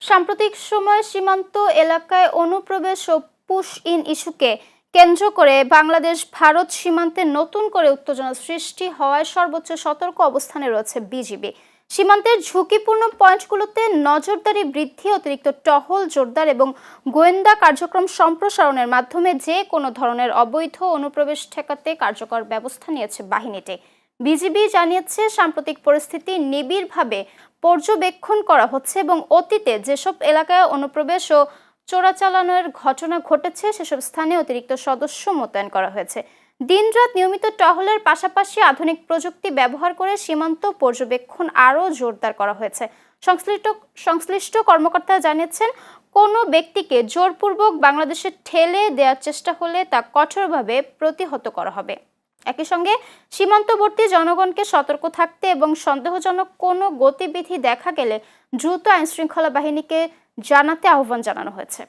সাম্প্রতিক সময়ে সীমান্ত এলাকায় অনুপ্রবেশ ও পুশ ইন ইস্যুকে কেন্দ্র করে বাংলাদেশ ভারত সীমান্তে নতুন করে উত্তেজনা সৃষ্টি হওয়ায় সর্বোচ্চ সতর্ক অবস্থানে রয়েছে বিজিবি। সীমান্তের ঝুঁকিপূর্ণ পয়েন্টগুলোতে নজরদারি বৃদ্ধি, অতিরিক্ত টহল জোরদার এবং গোয়েন্দা কার্যক্রম সম্প্রসারণের মাধ্যমে যে কোনো ধরনের অবৈধ অনুপ্রবেশ ঠেকাতে কার্যকর ব্যবস্থা নিয়েছে বাহিনীটি। বিজিবি জানিয়েছে, সাম্প্রতিক পরিস্থিতি নিবিড়ভাবে পর্যবেক্ষণ করা হচ্ছে এবং অতীতে যেসব এলাকায় অনুপ্রবেশ ও চোরাচালানের ঘটনা ঘটেছে সেসব স্থানে অতিরিক্ত সদস্য মোতায়েন করা হয়েছে। দিনরাত নিয়মিত টহলের পাশাপাশি আধুনিক প্রযুক্তি ব্যবহার করে সীমান্ত পর্যবেক্ষণ আরও জোরদার করা হয়েছে। সংশ্লিষ্ট কর্মকর্তারা জানিয়েছেন, কোনো ব্যক্তিকে জোরপূর্বক বাংলাদেশে ঠেলে দেওয়ার চেষ্টা হলে তা কঠোরভাবে প্রতিহত করা হবে। একই সঙ্গে সীমান্তবর্তী জনগণকে সতর্ক থাকতে এবং সন্দেহজনক কোনো গতিবিধি দেখা গেলে দ্রুত আইনশৃঙ্খলা বাহিনীকে জানাতে আহ্বান জানানো হয়েছে।